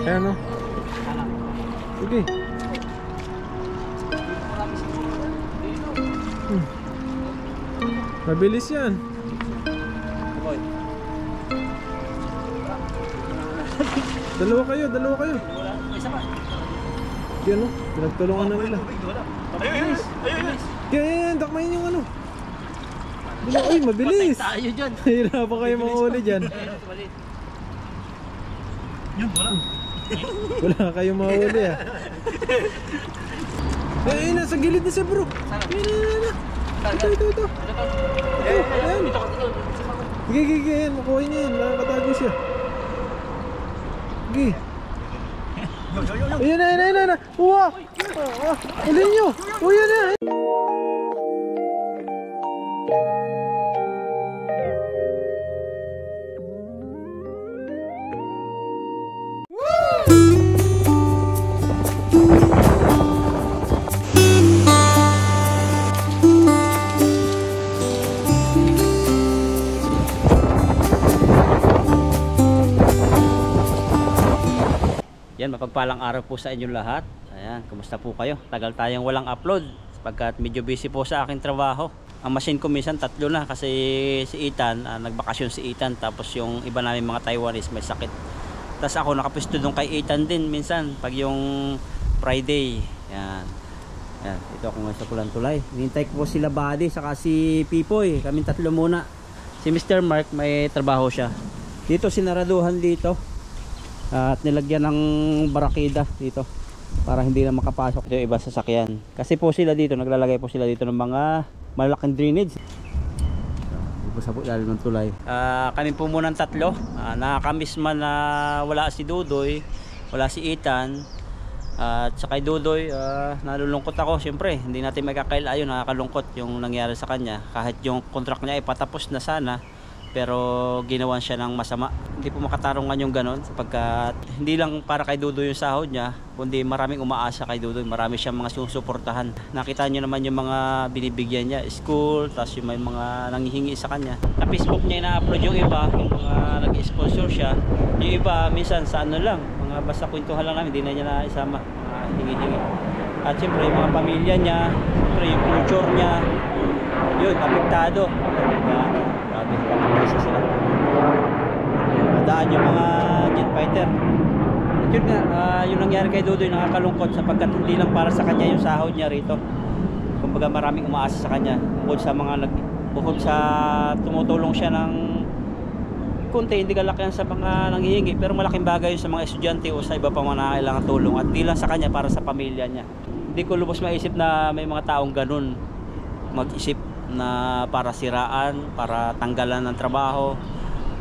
Kaya no? Sige. Mabilis yan. Dalawa kayo. Yan o, pinagtulungan na nila. Yan, takmayin yung ano. Ay, mabilis. Hirapan kayo mahuli dyan. Wala kayong mahuli ah. Eh, nasa gilid na siya bro. Ito. Ayan. Sige, yan. Makuha niya yan. Makakatago siya. Sige. Ayan na. Uwa! Ulin nyo! Uyan na! Yan, mapagpalang araw po sa inyong lahat. Ayan, kumusta po kayo? Tagal tayong walang upload sapagkat medyo busy po sa aking trabaho. Ang machine ko minsan 3 na kasi si Ethan, nagbakasyon si Ethan, tapos yung iba namin mga Taiwanese may sakit. Tapos ako nakapisto doon kay Ethan din minsan pag yung Friday. Yan. Yan, ito ako ngayon sa Kulantulay. Hinintay ko po sila Buddy saka si Pipoy. Kaming 3 muna. Si Mr. Mark may trabaho siya. Dito sinaraduhan dito. At nilagyan ng barakida dito para hindi na makapasok yung iba sasakyan. Kasi po sila dito, naglalagay po sila dito ng mga malaking drainage. Dito sa ilalim ng tulay. Kami po muna 3. Nakakamiss man na wala si Dudoy, wala si Ethan. At saka Dudoy, nalulungkot ako. Siyempre, hindi natin magkakailayo, nakakalungkot yung nangyari sa kanya. Kahit yung contract niya ay patapos na sana, pero ginawan siya ng masama. Hindi po makatarungan yung ganon sapagkat hindi lang para kay Dudoy yung sahod niya, kundi maraming umaasa kay Dudoy. Marami siyang mga susuportahan. Nakita niyo naman yung mga binibigyan niya, school, tapos yung may mga nanghihingi sa kanya. Sa Facebook niya ina-upload yung iba, yung mga nag-sponsor siya. Yung iba minsan sa ano lang, mga basta kwentuhan lang namin, hindi na niya naisama, mga hingi-hingi. At siyempre yung mga pamilya niya, siyempre yung future niya, yun, apektado. Isa sila. Nadaan yung mga jet fighter. At yun nga, yung nangyari kay Dudoy nakakalungkot sapagkat hindi lang para sa kanya yung sahod niya rito. Kumbaga maraming umaasa sa kanya bukod sa tumutulong siya ng kunti, hindi kalakihan sa mga nanghihingi, pero malaking bagay yun sa mga estudyante o sa iba pang mga nangailangan tulong, at di lang sa kanya, para sa pamilya niya. Hindi ko lubos maisip na may mga taong ganun mag-isip na para siraan, para tanggalan ng trabaho.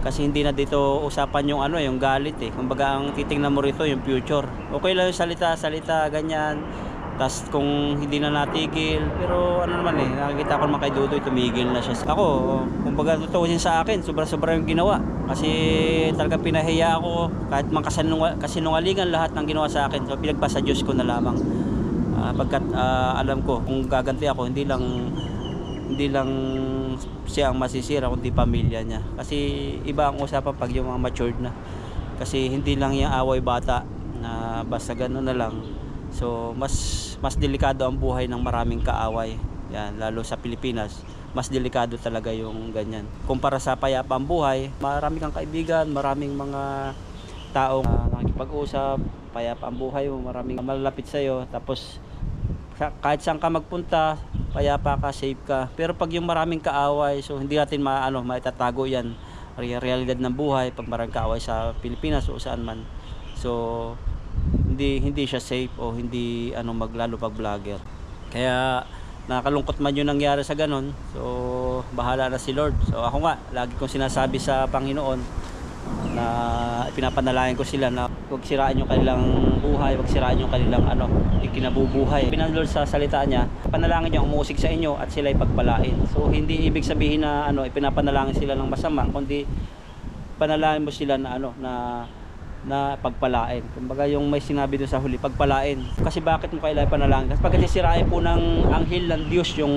Kasi hindi na dito usapan yung yung galit eh. Kumbaga ang titingnan mo rito yung future. Okay lang yung salita ganyan. Tas kung hindi na natigil, pero ano naman eh, nakikita ko naman kay Dudoy tumigil na siya. Ako, kumbaga totoo din sa akin, sobra-sobra yung ginawa. Kasi talaga pinahiya ako kahit man kasinungalingan lahat ng ginawa sa akin. So pinagpasa Diyos ko na lamang. Pagkat alam ko kung gaganti ako, hindi lang siya ang masisira kundi pamilya niya. Kasi iba ang usapan pag yung mga matured na. Kasi hindi lang yung away bata na basta gano'n na lang. So mas delikado ang buhay ng maraming kaaway. Yan, lalo sa Pilipinas, mas delikado talaga yung ganyan. Kumpara sa payapang buhay, marami kang kaibigan, maraming mga taong nakikipag-usap, payapang buhay mo, maraming malalapit sa iyo, tapos kahit saan ka magpunta, payapa ka, safe ka. Pero pag yung maraming kaaway, so hindi natin maitatago yan. Realidad ng buhay pag maraming kaaway sa Pilipinas o saan man. So hindi siya safe o hindi maglalo pag vlogger. Kaya nakalungkot man yung nangyari sa ganon. So bahala na si Lord. So ako nga, lagi kong sinasabi sa Panginoon na pinapanalangin ko sila na huwag siraan yung kanilang buhay, huwag siraan yung kanilang ikinabubuhay. Pinanlord sa salita niya, panalangin niya umusig sa inyo at sila'y pagpalain. So hindi ibig sabihin na ipinapanalangin sila ng masama, kundi panalangin mo sila na pagpalain. Kumbaga yung may sinabi doon sa huli, pagpalain. Kasi bakit mo kailangan panalangin? Kasi pagkat sirain po ng anghel ng Diyos yung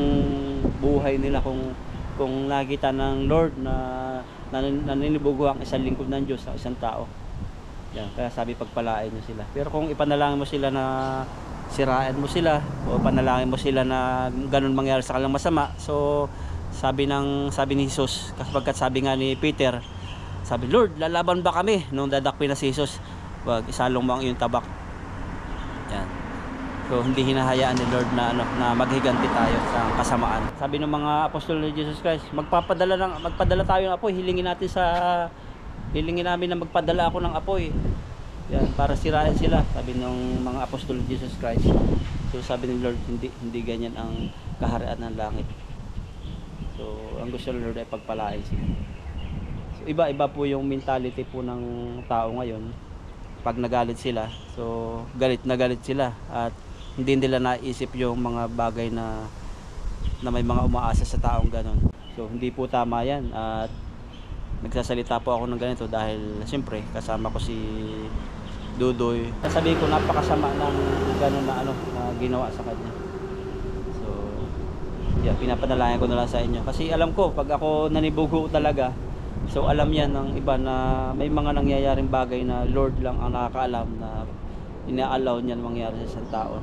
buhay nila kung nakita ng Lord na naninibugo ang isang lingkod ng Diyos sa isang tao. Yan, kaya sabi pagpalain nyo sila. Pero kung ipanalangin mo sila na sirain mo sila, o panalangin mo sila na ganun mangyari sa kanilang masama, so sabi ni Jesus, kapagkat sabi nga ni Peter, sabi, Lord, lalaban ba kami? Nung dadakpin na si Jesus, wag, isalong mo ang iyong tabak. Yan. So hindi hinahayaan ni Lord na na maghiganti tayo sa kasamaan. Sabi ng mga apostol ni Jesus Christ, magpadala tayo ng apoy, hilingin namin na magpadala ako ng apoy. Yan, para sirain sila, sabi ng mga apostol ni Jesus Christ. So sabi ni Lord, hindi ganyan ang kaharian ng langit. So ang gusto ng Lord ay pagpalain sila. So iba-iba po yung mentality po ng tao ngayon. Pag nagalit sila, so galit na galit sila at hindi nila naisip yung mga bagay na may mga umaasa sa taong ganon. So hindi po tama yan at nagsasalita po ako ng ganito dahil siyempre kasama ko si Dudoy. Sabihin ko napakasama ng gano'n na na ginawa sa kanya. So yeah, pinapanalangin ko na lang sa inyo kasi alam ko pag ako nanibugo talaga, so alam yan ng iba na may mga nangyayaring bagay na Lord lang ang nakakaalam na ina-allow niyan mangyari sa isang tao.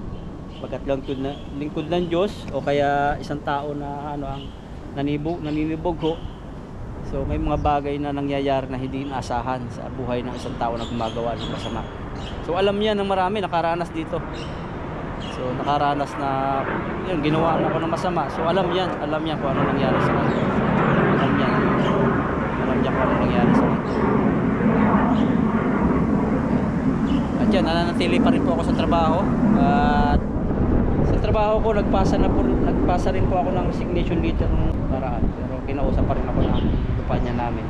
Pagkat lingkod ng Diyos o kaya isang tao na ang naninibugho. So may mga bagay na nangyayari na hindi inaasahan sa buhay ng isang tao na gumagawa ng masama. So alam niya ng marami, nakaranas dito. So nakaranas na yun, ginawa na ako ng masama. So alam niya kung ano nangyari sa kanya. Alam niya kung ano nangyari sa kanya. At yan, nananatili pa rin po ako sa trabaho. At sa trabaho ko, nagpasa rin po ako ng resignation letter ng paraan. Pero kinausap pa rin ako ng kumpanya namin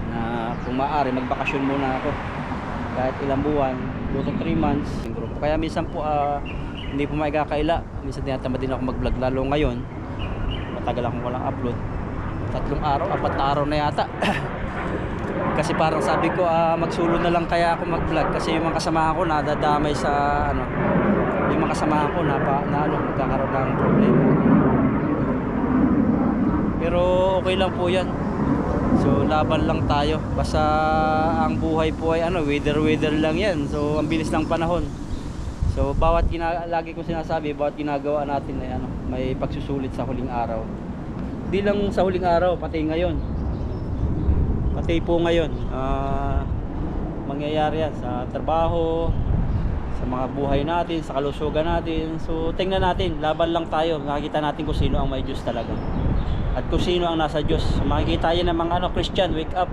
na kung maaari magbakasyon muna ako kahit ilang buwan, 2 to 3 months. Kaya minsan po hindi po maigakaila. Minsan tinatamad din ako mag-vlog, lalo ngayon matagal akong walang upload, 3 araw, 4 na araw na yata. Kasi parang sabi ko magsulo na lang kaya ako mag-vlog kasi yung mga kasamahan ko nadadamay sa yung mga kasamahan ko nagkakaroon ng problema. Pero okay lang po yan. So laban lang tayo. Basta ang buhay po ay weather lang yan. So ang bilis ng panahon. So lagi ko sinasabi, bawat ginagawa natin ay may pagsusulit sa huling araw. Hindi lang sa huling araw, pati ngayon. Pati po ngayon, mangyayari yan sa trabaho, sa mga buhay natin, sa kalusugan natin. So tingnan natin, laban lang tayo. Nakikita natin kung sino ang may Diyos talaga at kung sino ang nasa Diyos. So, makikita yan ng mga Christian, wake up.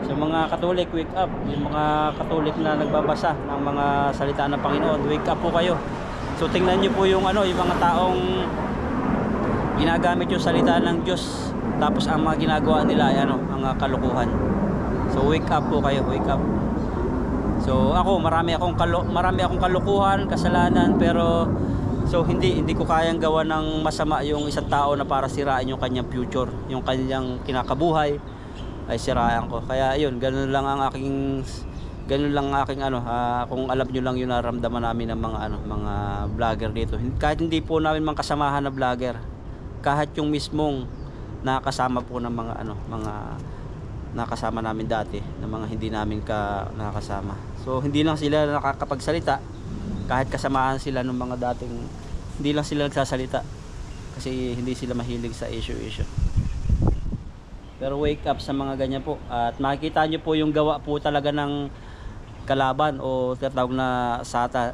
So mga Katolik, wake up. Yung mga Katolik na nagbabasa ng mga salita ng Panginoon, wake up po kayo. So tingnan nyo po yung yung mga taong ginagamit yung salita ng Diyos, tapos ang mga ginagawa nila ay mga kalukuhan. So wake up po kayo, wake up. So ako, marami akong kalukuhan, kasalanan, pero so hindi ko kayang gawa ng masama yung isang tao na para sirain yung kanyang future, yung kanyang kinakabuhay ay sirain ko. Kaya yun, ganun lang ang aking kung alam niyo lang yung nararamdaman namin ng mga vlogger dito. Kahit hindi po namin mga kasamahan na vlogger, kahit yung mismong nakakasama po ng mga nakasama namin dati, ng mga hindi namin nakakasama. So hindi lang sila nakakapagsalita, kahit kasamahan sila ng mga dating, hindi lang sila nagsasalita kasi hindi sila mahilig sa issue. Pero wake up sa mga ganyan po, at makikita nyo po yung gawa po talaga ng kalaban o tinatawag na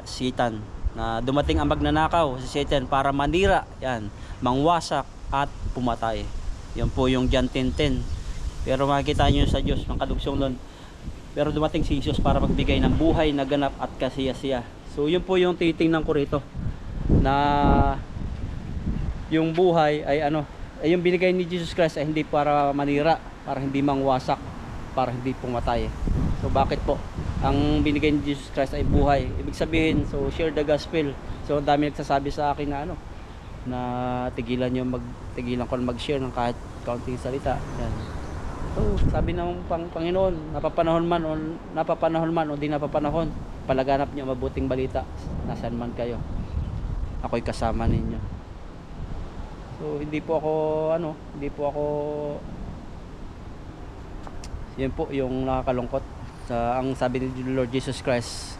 Satan, na dumating ang magnanakaw si Satan para manira, yan, mangwasak at pumatay. Yan po yung John 10:10. Pero makikita nyo sa Diyos ng kadugsong nun, pero dumating si Jesus para magbigay ng buhay na ganap at kasiyasiya. So yun po yung titingnan ko rito, na yung buhay ay ay yung binigay ni Jesus Christ ay hindi para manira, para hindi mangwasak, para hindi pumatay. So bakit po ang binigay ni Jesus Christ ay buhay? Ibig sabihin, so share the gospel. So ang dami nagsasabi sa akin na tigilan ko na mag-share ng kahit kaunting salita. Yan. So sabi ng Panginoon, napapanahon man o di napapanahon, palaganap niyo mabuting balita, nasaan man kayo, ako'y kasama ninyo. So hindi po ako yan po yung nakakalungkot. Ang sabi ni Lord Jesus Christ,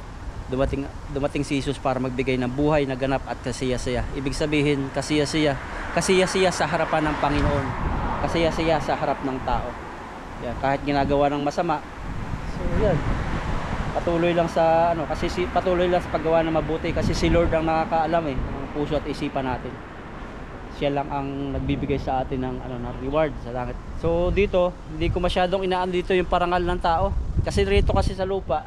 dumating si Jesus para magbigay ng buhay na ganap at kasiya-siya. Ibig sabihin, kasiya-siya sa harapan ng Panginoon, kasiya-siya sa harap ng tao. Yan, kahit ginagawa ng masama. So yan, patuloy lang sa patuloy lang sa paggawa ng mabuti, kasi si Lord ang nakakaalam ng puso at isipan natin. Siya lang ang nagbibigay sa atin ng ng reward sa langit. So dito, hindi ko masyadong inaan dito yung parangal ng tao, kasi rito kasi sa lupa,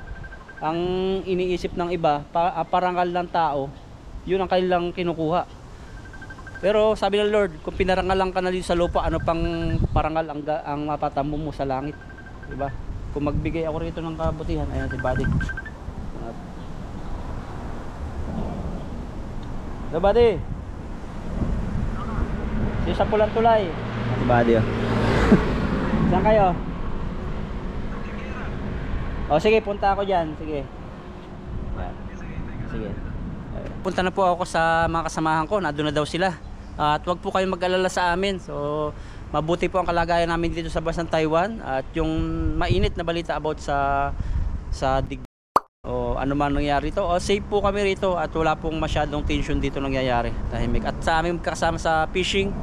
ang iniisip ng iba, parangal ng tao, yun ang kanilang kinukuha. Pero sabi ng Lord, kung pinarangalan ka na dito sa lupa, ano pang parangal ang mapatamo mo sa langit, diba? Kung magbigay ako rito ng kabutihan, ayan si Buddy. Hello Buddy. Si sa Pulang Tulay. Si Buddy oh. Saan kayo? O sige, punta ako dyan. Sige. Sige. Punta na po ako sa mga kasamahan ko. Nandun na daw sila. At wag po kayong mag-alala sa amin. So mabuti po ang kalagayan namin dito sa bansang Taiwan. At yung mainit na balita about sa o ano man nangyari rito, safe po kami rito at wala pong masyadong tension dito nangyayari, tahimik. At sa amin kasama sa fishing,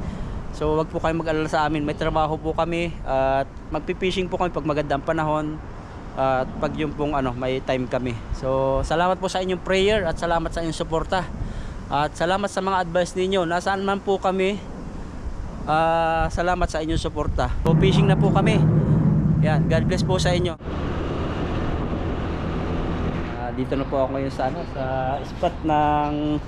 so wag po kayong mag-alala sa amin, may trabaho po kami at magpi-fishing po kami pag magandang panahon at pag yung pong may time kami. So salamat po sa inyong prayer at salamat sa inyong suporta at salamat sa mga advice ninyo, nasaan man po kami. Salamat sa inyong suporta. So fishing na po kami. Yan, God bless po sa inyo. Dito na po ako ngayon sa spot ng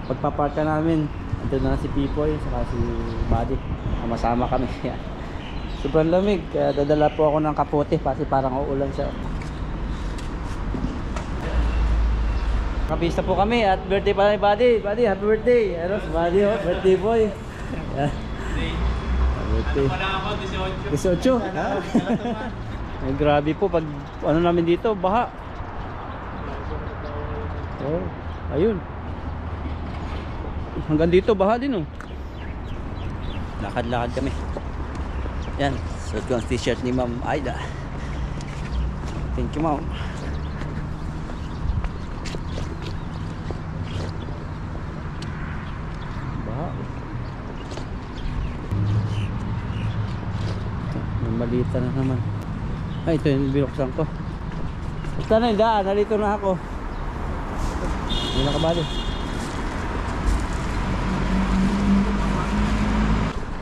pagpaparka namin. Ando na si Pipoy saka si Buddy. Masama kami. Sobrang lamig, kaya dadala po ako ng kapote kasi parang uulan siya. Kapista po kami at birthday pa ni Buddy. Buddy, happy birthday. Ano si Buddy, birthday boy. Birthday. Ano 18? Ay, grabe po pag namin dito, baha. Oh, ayun. Hanggang dito baha din oh. Lakad-lakad kami. Yan, suot ko ang t-shirt ni Ma'am Aida. Thank you, Ma'am. Baha. May malita na naman. Ay, ito yung binuksan ko. Basta na yung daan, nalito na ako. Hindi na kabali.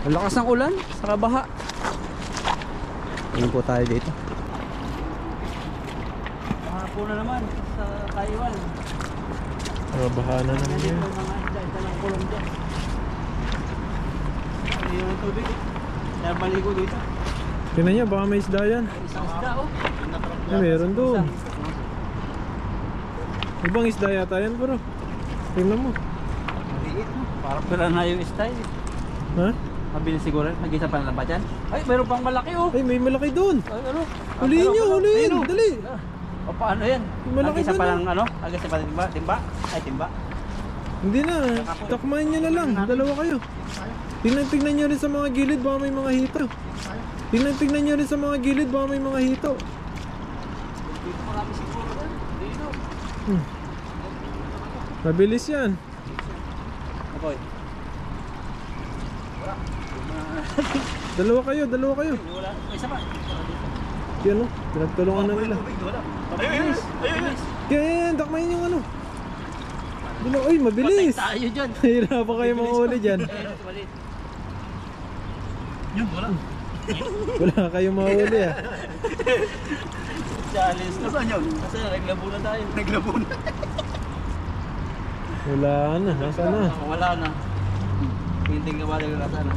Ang lakas ng ulan, saka baha. Tingin po tayo dito. Baha po na naman sa Taiwan. Baha na naman Dito yun. mga isda ng kulong dyan. Ayun ang tubig. Kaya maligo dito. Tingnan nyo, baka may isda yan. Isang isda oh. Meron doon. Ibang isda yata yan bro. Tingnan mo. Maliit no? Parang pera na yung style. Ha? Mabilis siguro. Nag-isa pa na ba dyan? Ay, mayroon pang malaki oh. Ay, may malaki doon. Ay, ano? Huliin nyo, huliin. Dali. O paano yan? Malaki Nag-isa pa doon, lang Nag-isa pa timba? Timba? Ay, timba. Hindi na. Takmain nyo na lang. Dalawa kayo. Tingnan nyo rin sa mga gilid. Baka may mga hito. Tingnan nyo rin sa mga gilid. Baka may mga hito. Dito marami siguro. Dito. Mabilis yan. Apoy. Dalawa kayo. Wala. May isa pa. Yan o. Pinagtulungan na nila. Wala. Mabilis. Mabilis. Yan. Takmain yung ano. Ay, mabilis. Tayo dyan. Hirapan kayo mga uli dyan. Yun, wala. Wala kayong mga uli ah. Challenge. Nasaan yun? Kasi naglabo na tayo. Naglabo na. Wala na. Nasaan na? Wala na. Hinting ka ba na nasaan na?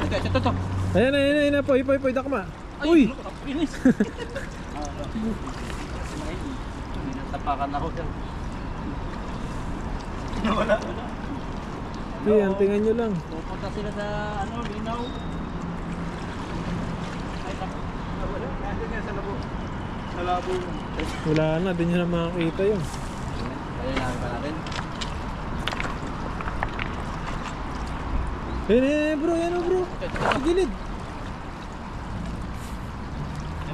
Ito. Ayan na. Poy. Dakma. Uy! Bilis. Natapakan ako dyan. Wala. Ayan, tingnan nyo lang. Pupunta sila sa linaw. Ay, wala. Nandun nga sa labo. Sa labo. Wala na, di nyo na makakita yun. Kaya namin pa natin. Bro, yan o bro. Sa gilid.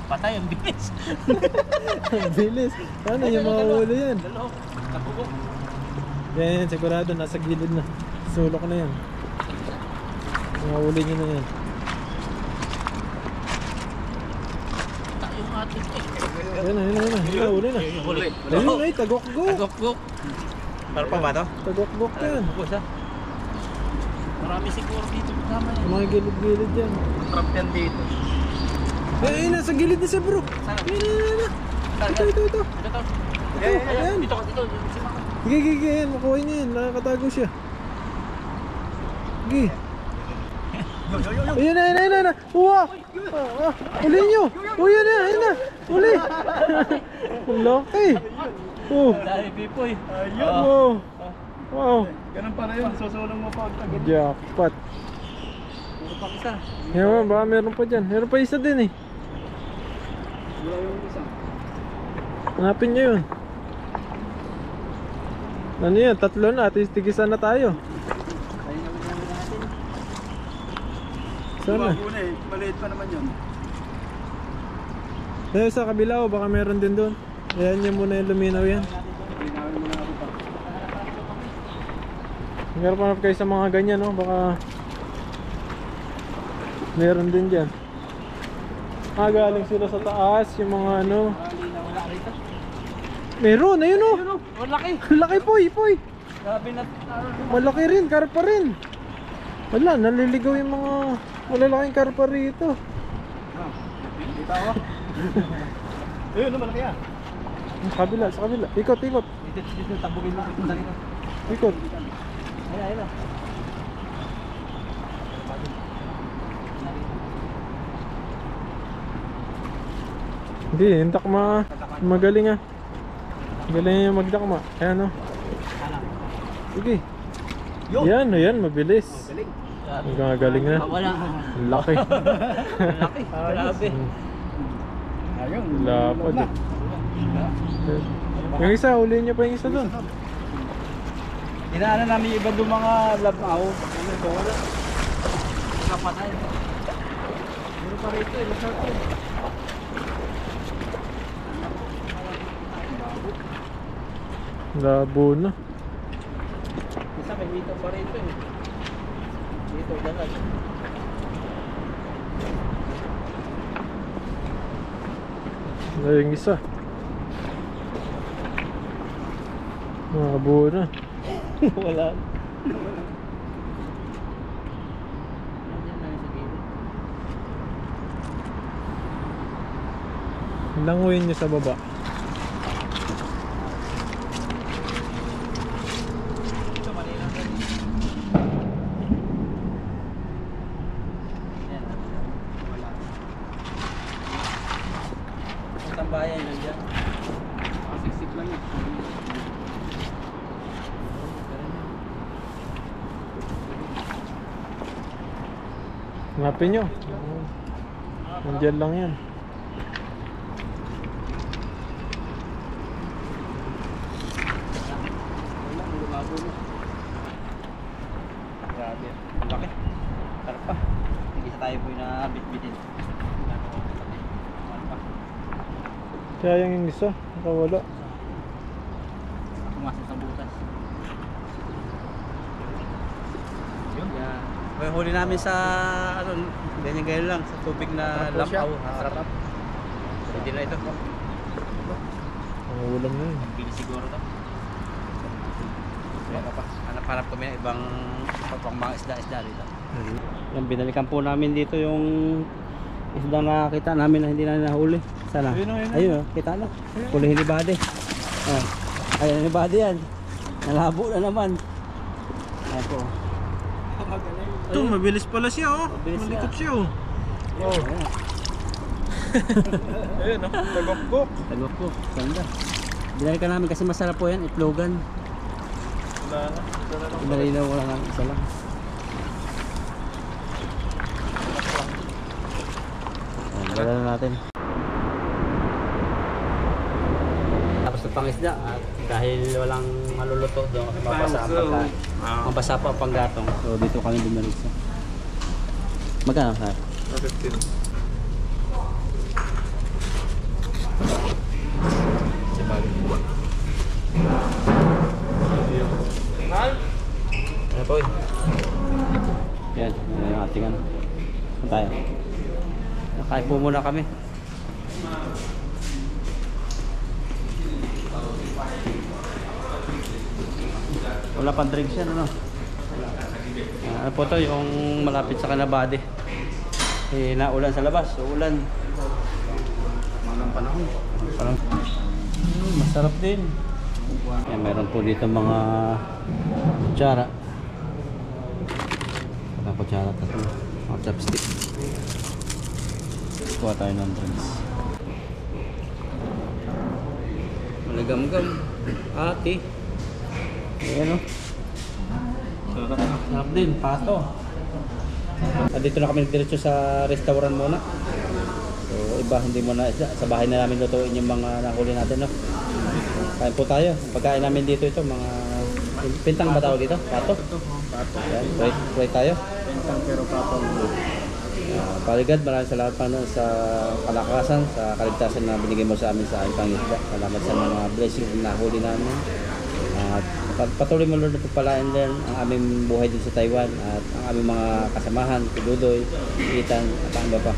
Patay ang bilis. Ang bilis. Ano yung mga ulo yan? Dalaw. Nakubok. Yan, sigurado nasa gilid na. Sulok na yan. Mga ulo nyo na yan. Tayong atin eh. Yan na, huli na. Huli. Ayun ay, tagok-gok. Tagok-gok. Para pa ba to? Tagok-gok yan. Bukos ha? Marami siguro dito kasama yan. Mga gilid-gilid yan. Trap yan dito. Eh, nasa gilid na siya bro. Yan. Ito. Ito. Ayan. Dito. Sige, yan. Makuha niya yan. Nakakatago siya. Sige. Ayun na. Uwa! Uli nyo! Uy, ayun na! Uli! Ang laki! Oh! Dahil pipoy. Wow! Ganun pala yun. Susulong mo pa. Jackpot! Puro pa isa. Yan, baka meron pa dyan. Meron pa isa din eh. Wala yung isa. Hanapin nyo yun. Ano yan? 3 na. At least tigisan na tayo. Sana. Maliit pa naman yun. Dahil sa kabila o baka meron din doon. Ayan nyo muna yung luminaw yan. Magharap kayo sa mga ganyan, no? Baka meron din dyan. Galing sila sa taas, yung mga ano. Meron, ayun o. Malaki. Laki poy. Grabe na. Malaki rin, karpa rin. Wala, naliligaw yung mga malalaking karpa rito. Dito ako. Ayun, malaki yan. Sa kabila. Ikot. Dito, tabugin mo. Ikot. Ayun. Hindi, yung dakma. Magaling ah. Galing yung magdakma. Ayan o. Sige. Yan, mabilis. Galing na. Wala. Laki. Laki. Grabe. Ayun. Lapad eh. Yung isa, ulihin nyo pa yung isa doon. Inaano namin yung iba doon mga labaw. Wala. Kapatay. Meron pa rito eh. Masarap yun. Labo na. Isa may dito pa rito eh. Dito, ganun. Yung isa. Labo na. Wala. Languin nyo sa baba. Bayan lang dyan. Siksik lang yun. Hanapin nyo. Nandiyan lang yan. Grabe. Laki. Sarap pa. Hindi sa tayo po yung nabit-bitin. Sayang yung isa. Nakawala. Pumasok sa butas. Yun. May huli namin sa ano, ganyan lang sa tubig na lampaw. Harap. Hindi na ito. Ang ulam na yun. Pili siguro to. Hanap kami ng ibang pang mga isda dito. Yung binalikan po namin dito yung isda na nakita namin na hindi na nahuli. Sana. Ayun, kita na. Huli ni Bade. Ayun ni Bade yan. Nalabo na naman. Ayan po. Ito, mabilis pala siya oh. Mabilis Malikot siya. siya oh. Oh. Ayun oh, tagok-gok. Tagok. Ganda. Binalikan namin kasi masarap po yan. Itlogan. Wala na. Dali na wala lang. Isa lang. Wala na natin. Tapos na pangisda at dahil walang maluluto doon, mabasa ang pagkain. Mabasa pa ang panggatong. So dito kami bumalik sa. Magkano sa? 15. Tayo. Nakain po muna kami. Wala pang drinks yan, ano? Ano po to, yung malapit sa Canabade. Eh, naulan sa labas, uulan. Malang panahon. Parang masarap din. Yan, meron po dito mga kutsara. Mga kutsara tatlo. Mga chopstick. Kuha tayo ng drinks. Malagam-gam. Ate. Ayan o. Sarap din, pato. Dito na kami diretso sa restaurant muna. So iba, hindi muna sa bahay na namin lutuin yung mga nahuli natin, no? Kain po tayo. Pagkain namin dito ito, mga pintang ba tawag dito? Pato? Pato. Ayan, try tayo. Pintang pero pato. Paligad, maraming salamat pa sa kalakasan, sa kaligtasan na binigay mo sa amin sa aming pangisda. Salamat sa mga blessings na nahuli namin. At patuloy mo Lord na pagpalain din ang aming buhay din sa Taiwan at ang aming mga kasamahan, si Dudoy, Ethan at ang iba pa.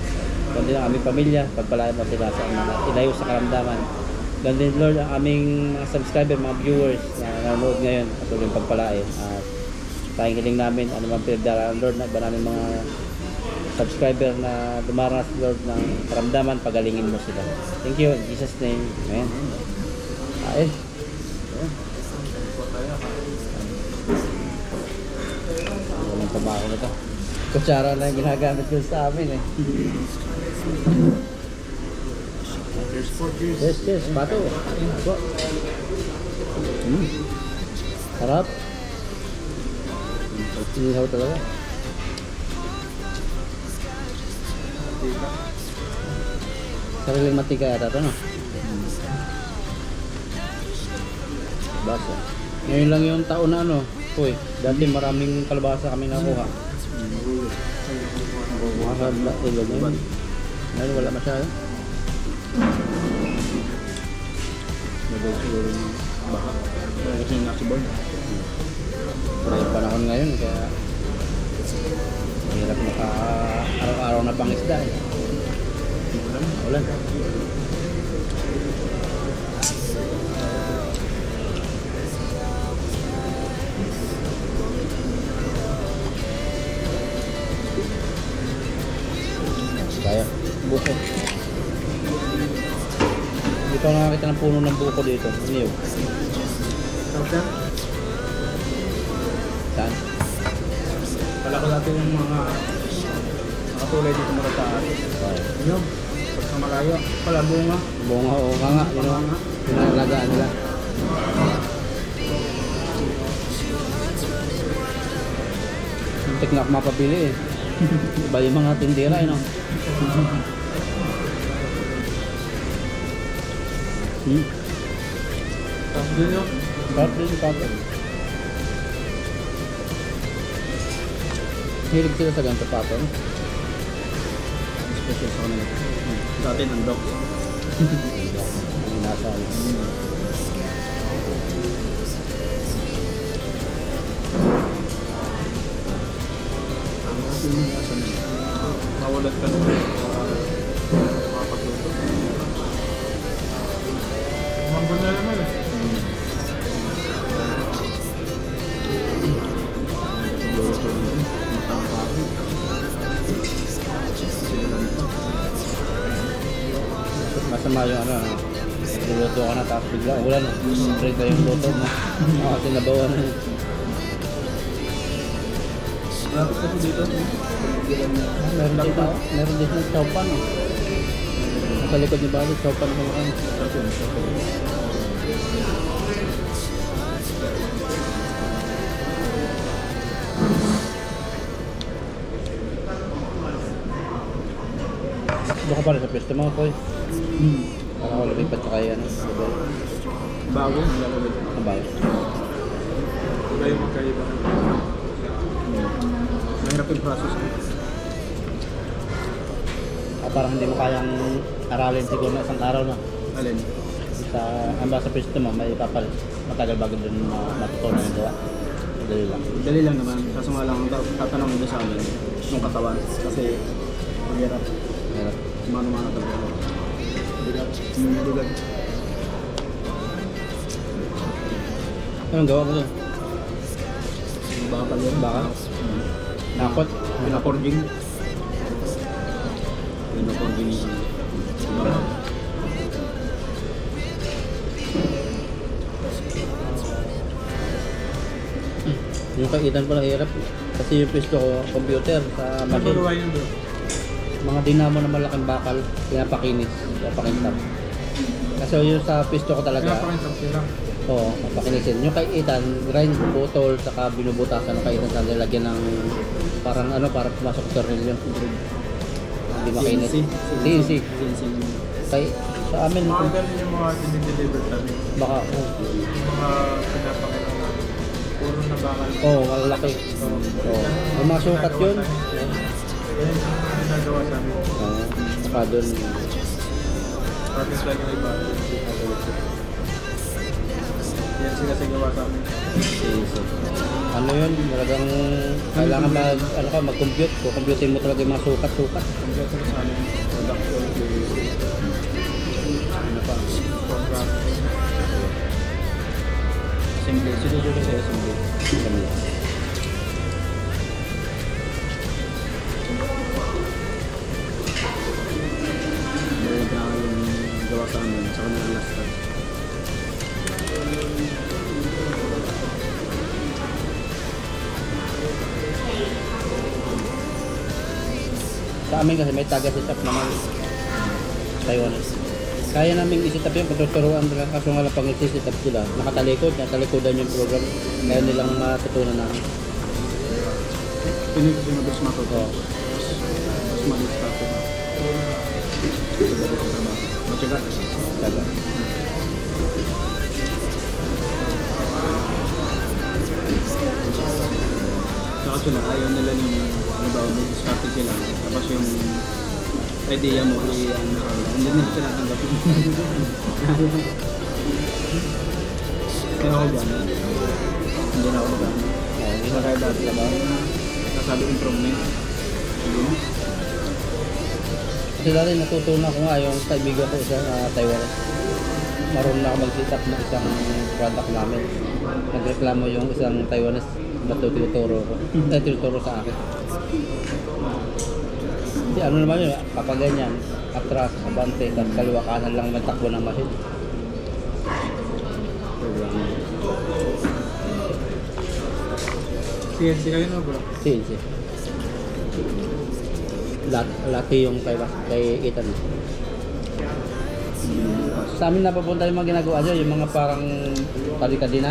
Ganun din ang aming pamilya, pagpalain mo sila sa mga ilayo sa karamdaman. Ganun din Lord ang aming mga subscriber, mga viewers na nanonood ngayon, patuloy yung pagpalain. At tayong hiling namin, ano man pinagdaraan Lord, na iba namin mga subscriber na dumaranas Lord ng karamdaman, pagalingin mo sila. Thank you in Jesus name. Amen. Kain. Walang tabako na ito. Kutsara na yung ginagamit ko sa amin eh. Cheers po, cheers. Yes, yes, pato. Pato. Sarap. Inihaw talaga. Sariling matika yata ito, no? Basa. Ngayon lang yung taon na ano, uy, dati maraming kalabasa kami nakuha. Mahal na ilo ngayon. Ngayon wala masyado. Nagay siguro ng baka. Kasi nga si Boy. Pero yung panahon ngayon, kaya mahirap maka araw-araw na pangisda eh. Ulan. Kaya, buko. Dito ako nakakita ng puno ng buko dito. Ano yun? Saan? Kala ko dati yung mga nakatulay dito mga taas. Yun. Pag sa malayo, pala bunga. Bunga o kanga. Pinalagaan nila. Muntik na ako mapabili eh. Iba yung mga tindera eh, no? Tapos din yun. Sarap din, sarap. Hilig sila sa ganito pato, no? Special sa kanila. Dati nandok. Ang nasa Nawalat ka na. Makapagluto. Mambun na naman eh. masama yung ano, luluto ka na tapos bigla ulan, straight na yung luto mo. Kasi nabawa na yun. Lapit kasi dito. Meron din yung chowpan. Sa likod ni Bali, chowpan ko lang. Doon ka pala sa pwesto mo, Koy. Para ako lumipat sa kaya, ano? Bago, lalabit. Ang bayo. Iba yung magkaiba. Mahirap yung process ko. Parang hindi mo kayang aralin siguro na isang araw na. Alin? Sa sa pwesto mo, may papalit. Matagal bago dun matutunan yung gawa. Dali lang. Dali lang naman. Kaso nga lang, tatanong mo sa amin yung katawan. Kasi Mahirap. Hirap. Mano-mano talaga. Bigat. Sumudugan. Anong gawa mo doon? Bakal yun. Bakal? Nakot? Pinakorging. Pinakorging yung bakal. Yung kaitan pala hirap. Kasi yung pisto ko, computer sa machine. Naguluwain yun bro. Mga dinamo na malaking bakal, pinapakinis, pinapakintab. Kasi yung sa pisto ko talaga, Pinapakintab sila. oo, papakinisin. Yung kaitan, grind, butol, saka binubutasan ng kaitan sa nilagyan ng parang ano, parang pumasok sa tornilyo. Hindi makinis. CNC. Kay, sa amin, Mga ganun yung mga dinideliver namin. baka, Yung mga pinapakilang namin. Puro na bakal. malalaki. Oo. May mga sukat yun. Yan yung ginagawa sa amin. Saka doon, Practice lang yung iba. Yan sila sa gawa sa amin. ano yun, talagang kailangan mag-compute. Kukomputin mo talaga yung mga sukat-sukat. Computer sa amin. Production. Ano pa? Program. Assembly. Sinusunod sa assembly. Meron na yung gawa sa amin. Sa kanila last time. Sa amin kasi may taga-setup naman Taiwanese. Kaya namin i-setup yun, patuturuan nila. Kaso nga lang pag i-setup sila, nakatalikod, natalikodan yung program. Kaya nilang matutunan namin. Pinig ko mas matuto. Oo. Mas maliit pa ako. Matyaga. Taga. Saka sila, ayaw nila yung ano ba, may discarte sila. Tapos yung idea mo, hindi nila tinatanggap. Kaya ako dyan, hindi na ako magano. Hindi na kaya dati ka ba? Nasabi improvement. Sige mo. Kasi dati natutunan ko nga yung kaibigan ko sa Taiwan. Marunong na ako mag-setup ng isang product namin. Nagreklamo yung isang Taiwanese na tuturo ko. Tinuturo sa akin. Kasi ano naman yun, kapag ganyan, atras, abante, tapos kaliwa kanan lang magtakbo ng machine. CNC kayo na bro? CNC. Laki yung kay Ethan. Sa amin napapunta yung mga ginagawa nyo, yung mga parang talikadina.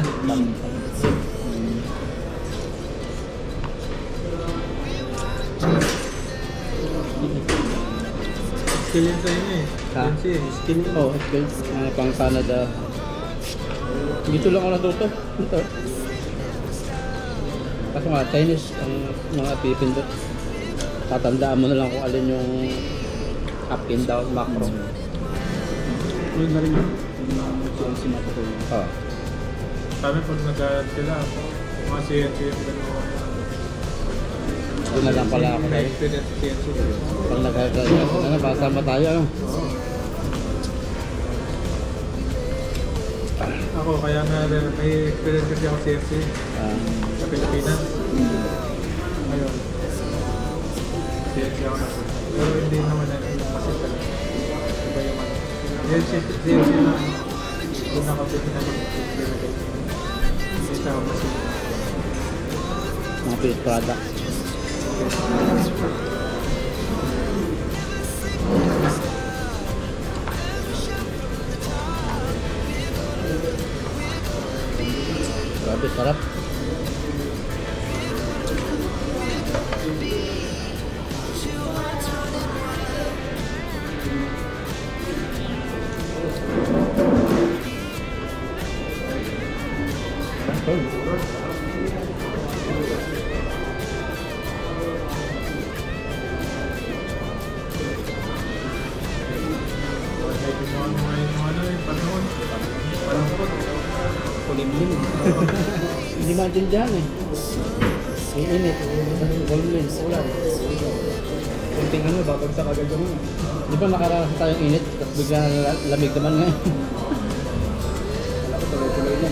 Skill yun sa inyo eh. Ha? CNC eh. Skill yun. Oh, okay. Pang Canada. Dito lang ako natuto. Ito. Kaso nga, Chinese ang mga pipindot. Tatandaan mo na lang kung alin yung up and down macro. Yun na rin yun. Yung CNC matutuloy. Oh. Sabi pag nag-add sila, mga CNC yung gano'n. Doon na lang pala ako May tayo. experience CNC. Pag nagkakaya, ano, pasama tayo. Ano? Ako, kaya nga may experience kasi ako CNC sa Pilipinas. Ngayon, CNC ako na. Pero hindi naman na kasi talaga. Iba yung ano. CNC na doon nakapit na mag-experience. Hindi sa ako kasi. Mga finished product. Grabe, sarap. Kahit yung yung panahon. Kulimlim. Hindi maintindihan eh. Iinit. Kulimlim. Ulan. kunting ano, babagsak agad yung ano. Di ba nakaranas tayong init, tapos bigla na lamig naman ngayon. Wala ko tuloy-tuloy na.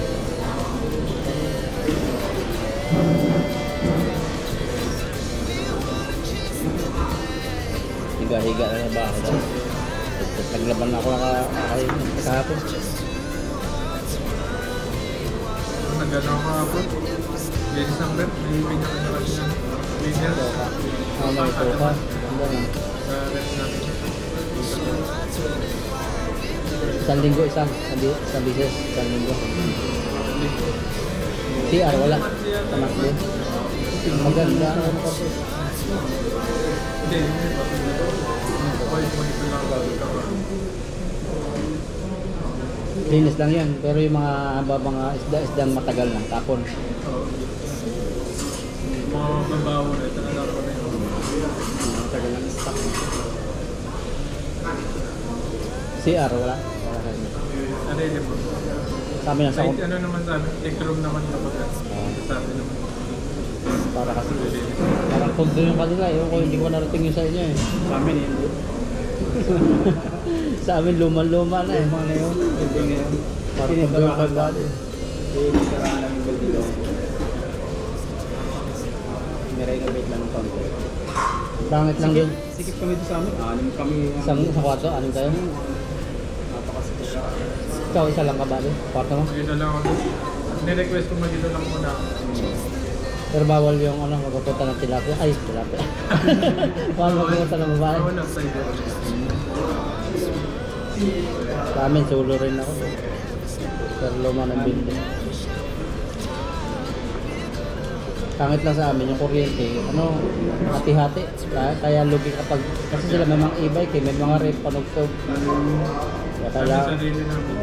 Higa-higa na ba ako daw? Naglaban na ako kahapon. Nag-ano ako hapon. Ladies number, may pinaka na kasi ng winner. May ito ka. Rest natin. Isang linggo, isang bisis, isang linggo. CR, wala. Tamak din. Maganda. Hindi. Linis lang yan, pero yung mga isda-isdang matagal na, tapon. Mga babaw na ito, nalarap na yun. Matagal na stock. CR, wala. Ano yun po? Sa amin ang Kahit ano naman sa amin, egg-room naman kapag sa amin naman. para kasi parang kondo yung kanila, hindi ko narating yung sa inyo eh. Sa amin hindi. Sa amin luma-luma na eh. Luma na yun, hindi na yun. Parang kondo yung kanila eh. Hindi karaan namin building daw. Nirenovate lang ng konti. Pangit lang yun. Sikip kami dito sa amin. Anim kami. Sa kwarto, anong kayo? Napakasikip. Ikaw, isa lang ka ba doon? Kwarto mo? Dito lang ako. Nirequest ko dito lang muna. Pero bawal yung magpupunta ng tilapia. Ay, tilapia. Bawal magpupunta ng babae. Wala sa iyo. Sa amin, solo rin ako. Pero luma ng building. Pangit lang sa amin yung kuryente, hati-hati. Kaya lugi kapag, kasi sila may mga e-bike may mga rep, panugtog. Kaya kailangan, Sarili namin.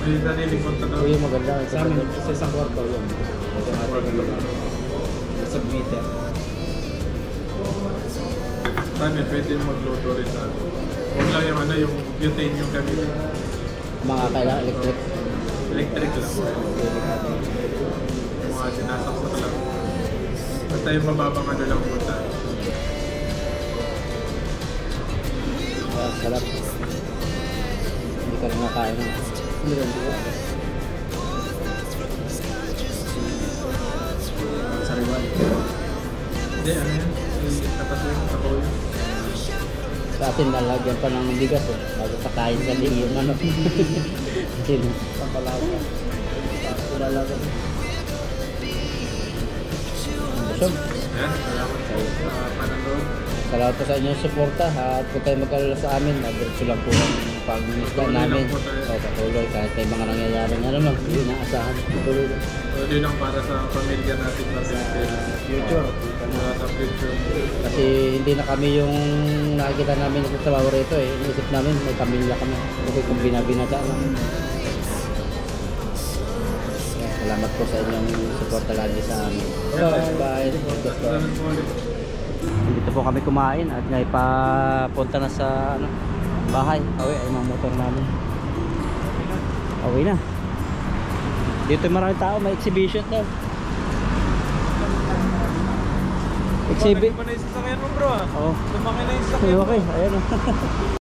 May sarili kontra. uy, maganda. Sa amin, sa isang kwarto yun. Sa meter. Sa amin, pwede magluto rin sa amin. Huwag lang yung butane yung gamitin. Mga kailangan electric. Electric lang. Mga sinasaksak lang. Basta yung mababang ano lang punta. Sarap. Hindi ka rin makain ng Sariwan. Hindi, ano yan? Tapos yung tapo yun. sa atin, lalagyan pa ng bigas bago patayin sa liig yung manok. Pampalaga. Pampalaga. Busog. Yan, salamat sa pananood. Salamat po sa inyong suporta at kung tayo magkalala sa amin, diretso lang po ang pag-misda Patuloy namin. lang po tayo. O, patuloy kahit may mga nangyayari hindi naasahan. Patuloy lang. Pwede lang para sa pamilya natin na Pilipinas. Future. Sa future. Kasi hindi na kami yung nakikita namin sa trabaho rito eh. Inisip namin may pamilya kami. Okay kung binabinata lang. Salamat po sa inyong suporta lagi sa amin. Bye. Salamat po ulit. Dito po kami kumain at ngayon papunta na sa bahay. Awi ay mga motor namin. Awi na. Dito maraming tao, may exhibition daw. Exhibit. Lumaki na yung sasakyan mo bro ah. Oo. Lumaki na yung sasakyan mo. Okay, ayan o.